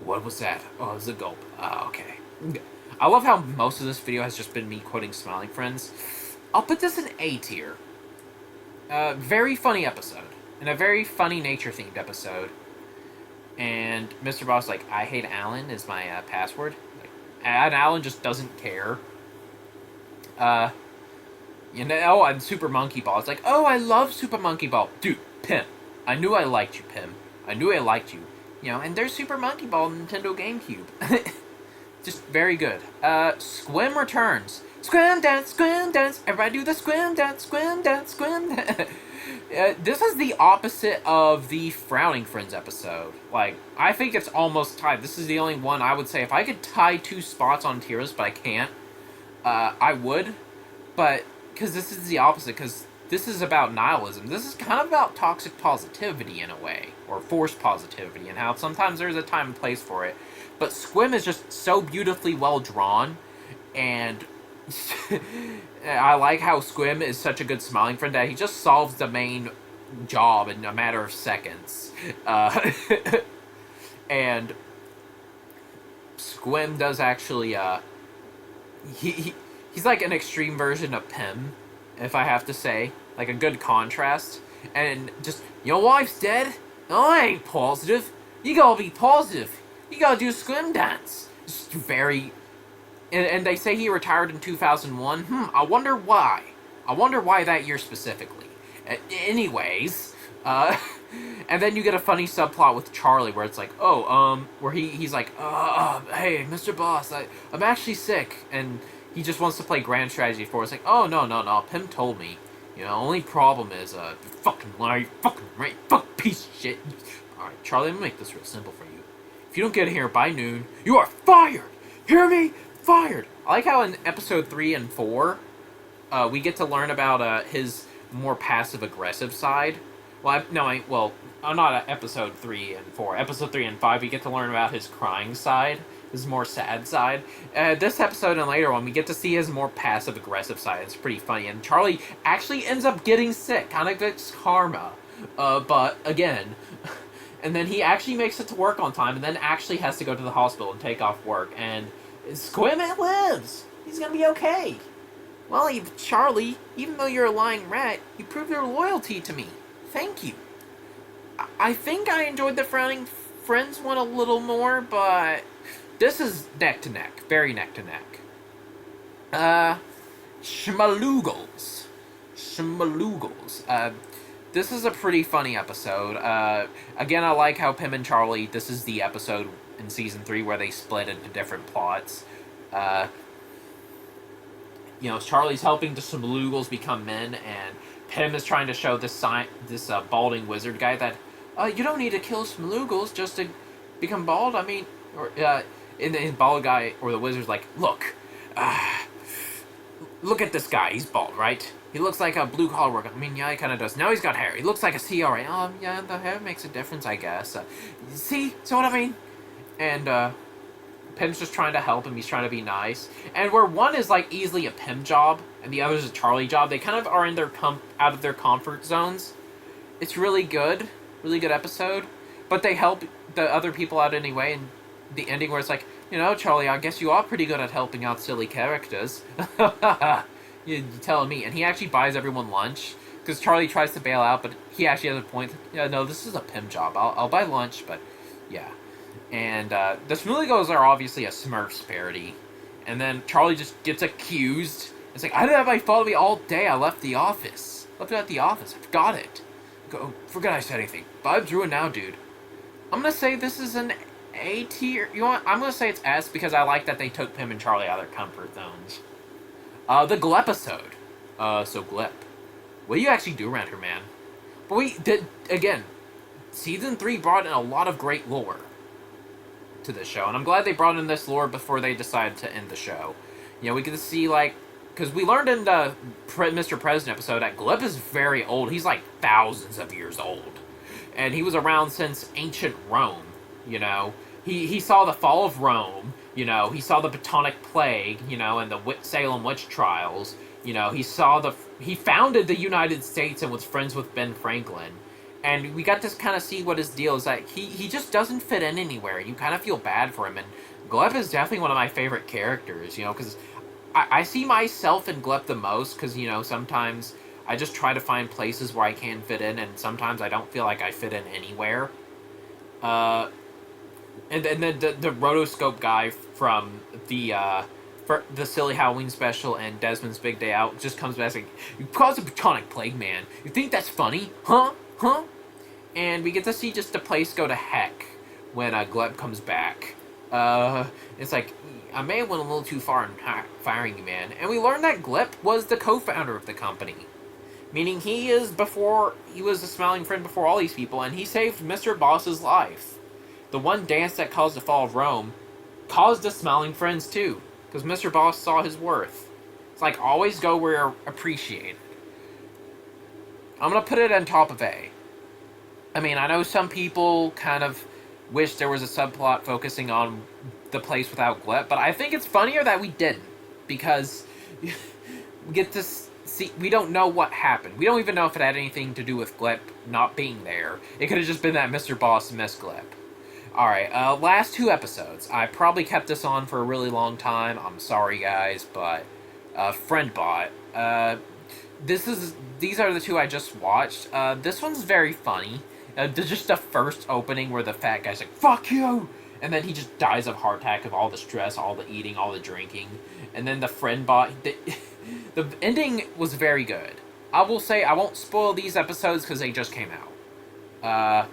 What was that? Oh, it was a gulp. Oh, okay. I love how most of this video has just been me quoting Smiling Friends. I'll put this in A tier. Very funny episode. And a very funny nature-themed episode. And Mr. Boss I hate Alan is my password. And Alan just doesn't care. And Super Monkey Ball. It's oh, I love Super Monkey Ball. Dude, Pim. I knew I liked you, Pim. I knew I liked you. And there's Super Monkey Ball on Nintendo GameCube. Just very good. Squim returns. Squim dance, everybody do the squim dance, squim dance, squim dance. This is the opposite of the Frowning Friends episode. I think it's almost tied. This is the only one I would say, if I could tie two spots on tier list, but I can't, I would. But, because this is the opposite, because this is about nihilism. This is kind of about toxic positivity in a way, or forced positivity, and how sometimes there's a time and place for it. But Squim is just so beautifully well drawn, and I like how Squim is such a good Smiling Friend that he just solves the main job in a matter of seconds. And Squim does actually, he's like an extreme version of Pim, if I have to say. A good contrast. And just, your wife's dead? Oh, I ain't positive. You gotta be positive. You gotta do a Squim dance. Just very... and they say he retired in 2001. I wonder why. I wonder why that year specifically. Anyways, and then you get a funny subplot with Charlie where it's like, where he's like, hey, Mr. Boss, I'm actually sick, and he just wants to play grand strategy for us. Like, oh, no, Pim told me. Only problem is, fucking lie, fucking right, fuck piece of shit. Alright, Charlie, I'm gonna make this real simple for you. If you don't get here by noon, you are fired! Hear me? Fired! I like how in episode 3 and 4, we get to learn about, his more passive-aggressive side. Well, not episode 3 and 4. Episode 3 and 5, we get to learn about his crying side, his more sad side. This episode and later one, we get to see his more passive-aggressive side. It's pretty funny. And Charlie actually ends up getting sick. Kind of gets karma. But, again... And then he actually makes it to work on time, and then actually has to go to the hospital and take off work. And Squidman lives! He's gonna be okay. Well, Charlie, even though you're a lying rat, you proved your loyalty to me. Thank you. I think I enjoyed the Frowning Friends one a little more, but this is neck to neck. Very neck to neck. Schmaloogles. This is a pretty funny episode. Again, I like how Pim and Charlie, this is the episode in Season 3 where they split into different plots. Charlie's helping the Schmaloogles become men, and Pim is trying to show this balding wizard guy that, you don't need to kill Schmaloogles just to become bald. And the bald guy, or the wizard's like, look at this guy, he's bald, right? He looks like a blue-collar worker. Yeah, he kind of does. Now he's got hair. He looks like a CRA. Yeah, the hair makes a difference, I guess. See what I mean? And, Pim's just trying to help him. He's trying to be nice. And where one is, easily a Pim job, and the other is a Charlie job, they kind of are in out of their comfort zones. It's really good. Really good episode. But they help the other people out anyway, and the ending where it's like, Charlie, I guess you are pretty good at helping out silly characters. You're telling me. And he actually buys everyone lunch, because Charlie tries to bail out, but he actually has a point. Yeah, no, this is a Pim job. I'll buy lunch, but yeah. And the Schmooligos are obviously a Smurfs parody. And then Charlie just gets accused. It's like, I didn't have my follow me all day. I left the office. Left it at the office. I forgot it. Forgot I said anything. Vibes ruined now, dude. I'm gonna say this is an A tier. I'm gonna say it's S because I like that they took Pim and Charlie out of their comfort zones. The Glepisode. So Glep. What do you actually do around here, man? But again, Season 3 brought in a lot of great lore to this show, and I'm glad they brought in this lore before they decided to end the show. We get to see, because we learned in the Mr. President episode that Glep is very old. He's, thousands of years old. And he was around since ancient Rome, He saw the fall of Rome, he saw the Bubonic Plague, and the Salem witch trials, he founded the United States and was friends with Ben Franklin. And we got to kind of see what his deal is. He just doesn't fit in anywhere. You kind of feel bad for him. And Glep is definitely one of my favorite characters, because I see myself in Glep the most, because, sometimes I just try to find places where I can fit in, and sometimes I don't feel like I fit in anywhere. And then the rotoscope guy from the Silly Halloween special and Desmond's Big Day Out just comes back and like, you caused a Bubonic Plague, man. You think that's funny? Huh? And we get to see just the place go to heck when Gleb comes back. It's like, I may have went a little too far in firing you, man. And we learned that Gleb was the co-founder of the company. Meaning he was a smiling friend before all these people, and he saved Mr. Boss's life. The one dance that caused the fall of Rome caused the Smiling Friends too, because Mr. Boss saw his worth. It's like, always go where you're appreciated. I'm gonna put it on top of A. I mean, I know some people kind of wish there was a subplot focusing on the place without Glep, but I think it's funnier that we didn't, because we get to see, we don't know what happened. We don't even know if it had anything to do with Glep not being there. It could have just been that Mr. Boss missed Glep. Alright, last two episodes. I probably kept this on for a really long time. I'm sorry, guys, but Friendbot. These are the two I just watched. This one's very funny. Just the first opening where the fat guy's like, "Fuck you!" and then he just dies of heart attack of all the stress, all the eating, all the drinking, and then the friend bot. The ending was very good. I will say I won't spoil these episodes because they just came out,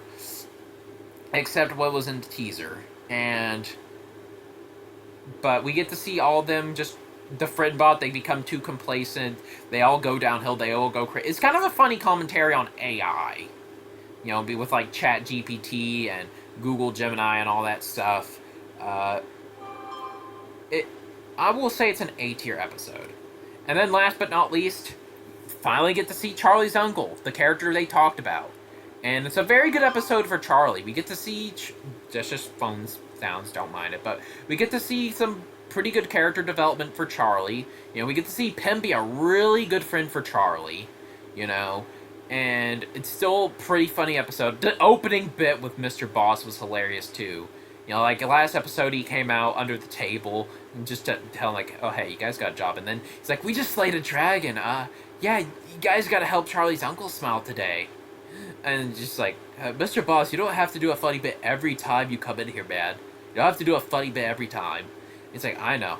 except what was in the teaser, but we get to see all of them just. The friend bot, they become too complacent. They all go downhill. They all go crazy. It's kind of a funny commentary on AI. You know, be with like Chat GPT and Google Gemini and all that stuff. I will say it's an A-tier episode. And then last but not least, finally get to see Charlie's uncle, the character they talked about. And it's a very good episode for Charlie. We get to see... just phone sounds, don't mind it. But we get to see some pretty good character development for Charlie. You know, we get to see Pim be a really good friend for Charlie. You know... And it's still a pretty funny episode. The opening bit with Mr. Boss was hilarious, too. You know, like, last episode he came out under the table and just to tell him, like, oh, hey, you guys got a job. And then he's like, we just slayed a dragon. Yeah, you guys gotta help Charlie's uncle smile today. And just like, Mr. Boss, you don't have to do a funny bit every time you come in here, man. You don't have to do a funny bit every time. It's like, I know.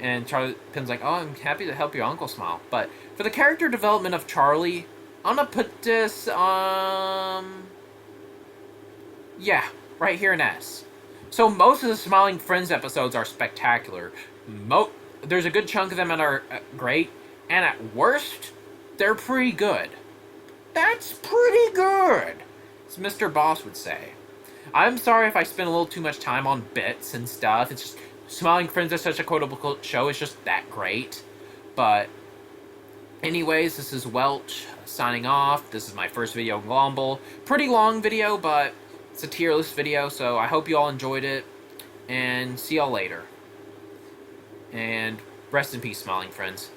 And Pim's like, oh, I'm happy to help your uncle smile. But for the character development of Charlie, I'm gonna put this, yeah, right here in S. So most of the Smiling Friends episodes are spectacular. There's a good chunk of them that are great, and at worst, they're pretty good. That's pretty good, as Mr. Boss would say. I'm sorry if I spend a little too much time on bits and stuff. It's just... Smiling Friends is such a quotable show, it's just that great. But, anyways, this is Welch signing off. This is my first video on Glomble. Pretty long video, but it's a tier list video, so I hope you all enjoyed it. And see y'all later. And rest in peace, Smiling Friends.